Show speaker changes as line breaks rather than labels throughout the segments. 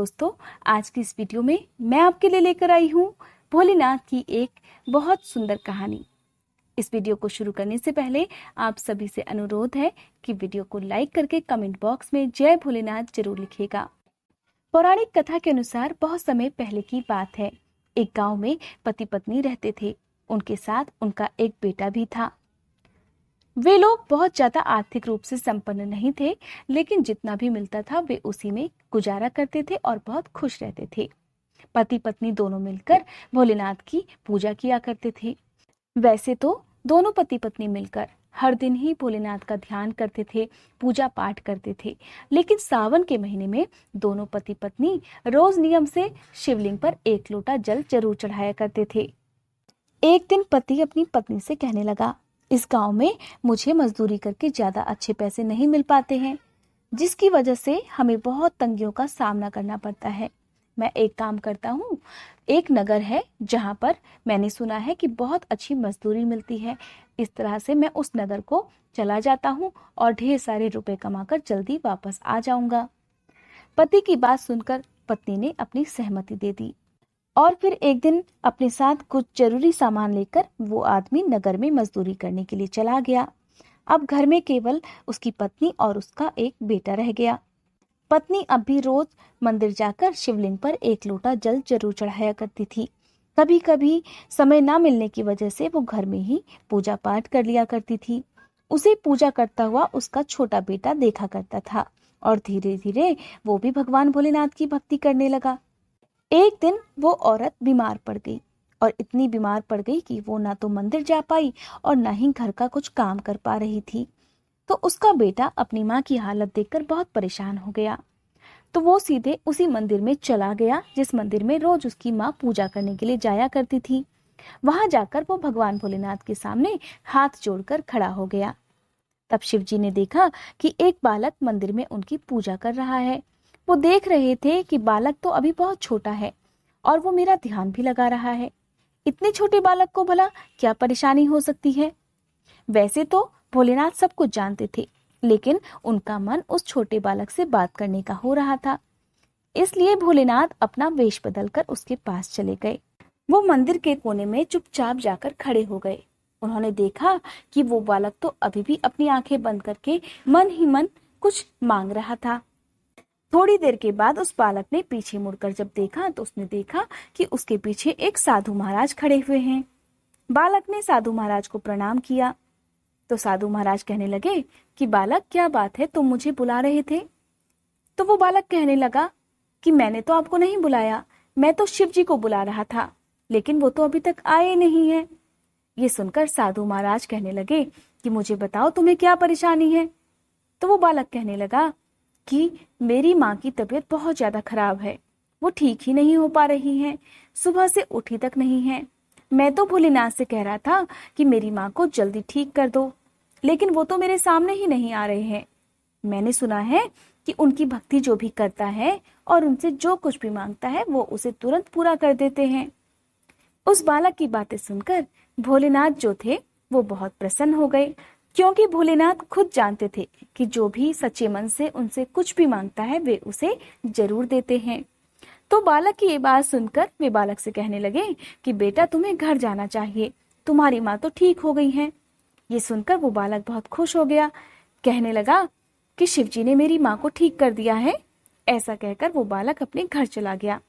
दोस्तों, आज की इस वीडियो में मैं आपके लिए लेकर आई हूँ भोलेनाथ की एक बहुत सुंदर कहानी। इस वीडियो को शुरू करने से पहले आप सभी से अनुरोध है कि वीडियो को लाइक करके कमेंट बॉक्स में जय भोलेनाथ जरूर लिखिएगा। पौराणिक कथा के अनुसार बहुत समय पहले की बात है। एक गांव में पति पत्नी रहते थे। उनके साथ उनका एक बेटा भी था। वे लोग बहुत ज्यादा आर्थिक रूप से संपन्न नहीं थे, लेकिन जितना भी मिलता था वे उसी में गुजारा करते थे और बहुत खुश रहते थे। पति पत्नी दोनों मिलकर भोलेनाथ की पूजा किया करते थे। वैसे तो दोनों पति पत्नी मिलकर हर दिन ही भोलेनाथ का ध्यान करते थे, पूजा पाठ करते थे, लेकिन सावन के महीने में दोनों पति पत्नी रोज नियम से शिवलिंग पर एक लोटा जल जरूर चढ़ाया करते थे। एक दिन पति अपनी पत्नी से कहने लगा, इस गांव में मुझे मजदूरी करके ज्यादा अच्छे पैसे नहीं मिल पाते हैं, जिसकी वजह से हमें बहुत तंगियों का सामना करना पड़ता है। मैं एक काम करता हूँ, एक नगर है जहाँ पर मैंने सुना है कि बहुत अच्छी मजदूरी मिलती है। इस तरह से मैं उस नगर को चला जाता हूँ और ढेर सारे रुपए कमाकर जल्दी वापस आ जाऊंगा। पति की बात सुनकर पत्नी ने अपनी सहमति दे दी और फिर एक दिन अपने साथ कुछ जरूरी सामान लेकर वो आदमी नगर में मजदूरी करने के लिए चला गया। अब घर में केवल उसकी पत्नी और उसका एक बेटा रह गया। पत्नी अब भी रोज मंदिर जाकर शिवलिंग पर एक लोटा जल जरूर चढ़ाया करती थी। कभी कभी समय ना मिलने की वजह से वो घर में ही पूजा पाठ कर लिया करती थी। उसे पूजा करता हुआ उसका छोटा बेटा देखा करता था और धीरे धीरे वो भी भगवान भोलेनाथ की भक्ति करने लगा। एक दिन वो औरत बीमार पड़ गई और इतनी बीमार पड़ गई कि वो ना तो मंदिर जा पाई और ना ही घर का कुछ काम कर पा रही थी। तो उसका बेटा अपनी माँ की हालत देखकर बहुत परेशान हो गया। तो वो सीधे उसी मंदिर में चला गया जिस मंदिर में रोज उसकी माँ पूजा करने के लिए जाया करती थी। वहां जाकर वो भगवान भोलेनाथ के सामने हाथ जोड़कर खड़ा हो गया। तब शिवजी ने देखा कि एक बालक मंदिर में उनकी पूजा कर रहा है। वो देख रहे थे कि बालक तो अभी बहुत छोटा है और वो मेरा ध्यान भी लगा रहा है। इतने छोटे बालक को भला क्या परेशानी हो सकती है। वैसे तो भोलेनाथ सब कुछ जानते थे, लेकिन उनका मन उस छोटे बालक से बात करने का हो रहा था। इसलिए भोलेनाथ अपना वेश बदलकर उसके पास चले गए। वो मंदिर के कोने में चुपचाप जाकर खड़े हो गए। उन्होंने देखा कि वो बालक तो अभी भी अपनी आंखें बंद करके मन ही मन कुछ मांग रहा था। थोड़ी देर के बाद उस बालक ने पीछे मुड़कर जब देखा तो उसने देखा कि उसके पीछे एक साधु महाराज खड़े हुए हैं। बालक ने साधु महाराज को प्रणाम किया तो साधु महाराज कहने लगे कि बालक, क्या बात है, तुम मुझे बुला रहे थे? तो वो बालक कहने लगा कि मैंने तो आपको नहीं बुलाया, मैं तो शिव जी को बुला रहा था, लेकिन वो तो अभी तक आए नहीं है। ये सुनकर साधु महाराज कहने लगे कि मुझे बताओ तुम्हें क्या परेशानी है। तो वो बालक कहने लगा कि मेरी माँ की तबीयत बहुत ज्यादा खराब है, वो ठीक ही नहीं हो पा रही है, सुबह से उठी तक नहीं है। मैं तो भोलेनाथ से कह रहा था कि मेरी माँ को जल्दी ठीक कर दो, लेकिन वो तो मेरे सामने ही नहीं आ रहे हैं। मैंने सुना है कि उनकी भक्ति जो भी करता है और उनसे जो कुछ भी मांगता है वो उसे तुरंत पूरा कर देते हैं। उस बालक की बातें सुनकर भोलेनाथ जो थे वो बहुत प्रसन्न हो गए, क्योंकि भोलेनाथ खुद जानते थे कि जो भी सच्चे मन से उनसे कुछ भी मांगता है वे उसे जरूर देते हैं। तो बालक की ये बात सुनकर वे बालक से कहने लगे कि बेटा, तुम्हें घर जाना चाहिए, तुम्हारी माँ तो ठीक हो गई है। ये सुनकर वो बालक बहुत खुश हो गया, कहने लगा कि शिवजी ने मेरी माँ को ठीक कर दिया है। ऐसा कहकर वो बालक अपने घर चला गया।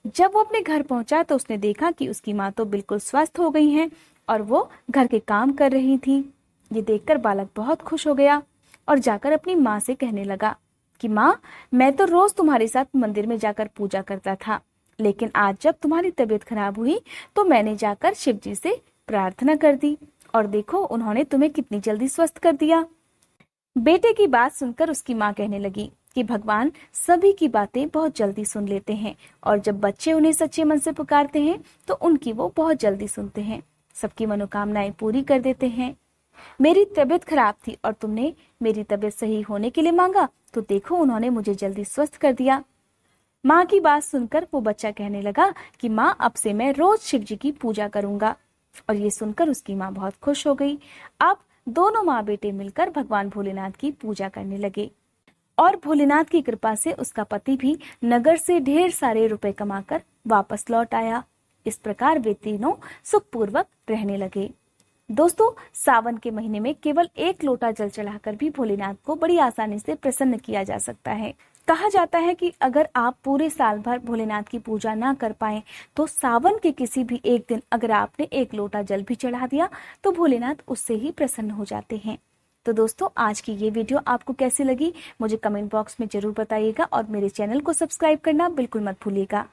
जब वो अपने घर पहुंचा तो उसने देखा कि उसकी माँ तो बिल्कुल स्वस्थ हो गई हैं और वो घर के काम कर रही थी। ये देखकर बालक बहुत खुश हो गया और जाकर अपनी माँ से कहने लगा कि माँ, मैं तो रोज तुम्हारे साथ मंदिर में जाकर पूजा करता था, लेकिन आज जब तुम्हारी तबीयत खराब हुई तो मैंने जाकर शिव जी से प्रार्थना कर दी और देखो उन्होंने तुम्हें कितनी जल्दी स्वस्थ कर दिया। बेटे की बात सुनकर उसकी माँ कहने लगी कि भगवान सभी की बातें बहुत जल्दी सुन लेते हैं और जब बच्चे उन्हें सच्चे मन से पुकारते हैं तो उनकी वो बहुत जल्दी सुनते हैं, सबकी मनोकामनाएं पूरी कर देते हैं। मेरी तबीयत खराब थी और तुमने मेरी तबीयत सही होने के लिए मांगा, तो देखो उन्होंने मुझे जल्दी स्वस्थ कर दिया। माँ की बात सुनकर वो बच्चा कहने लगा कि माँ, अब से मैं रोज शिव जी की पूजा करूंगा। और ये सुनकर उसकी माँ बहुत खुश हो गई। अब दोनों माँ बेटे मिलकर भगवान भोलेनाथ की पूजा करने लगे और भोलेनाथ की कृपा से उसका पति भी नगर से ढेर सारे रुपए कमाकर वापस लौट आया। इस प्रकार वे तीनों सुखपूर्वक रहने लगे। दोस्तों, सावन के महीने में केवल 1 लोटा जल चढ़ाकर भी भोलेनाथ को बड़ी आसानी से प्रसन्न किया जा सकता है। कहा जाता है कि अगर आप पूरे साल भर भोलेनाथ की पूजा ना कर पाए तो सावन के किसी भी एक दिन अगर आपने 1 लोटा जल भी चढ़ा दिया तो भोलेनाथ उससे ही प्रसन्न हो जाते हैं। तो दोस्तों, आज की ये वीडियो आपको कैसी लगी मुझे कमेंट बॉक्स में जरूर बताइएगा और मेरे चैनल को सब्सक्राइब करना बिल्कुल मत भूलिएगा।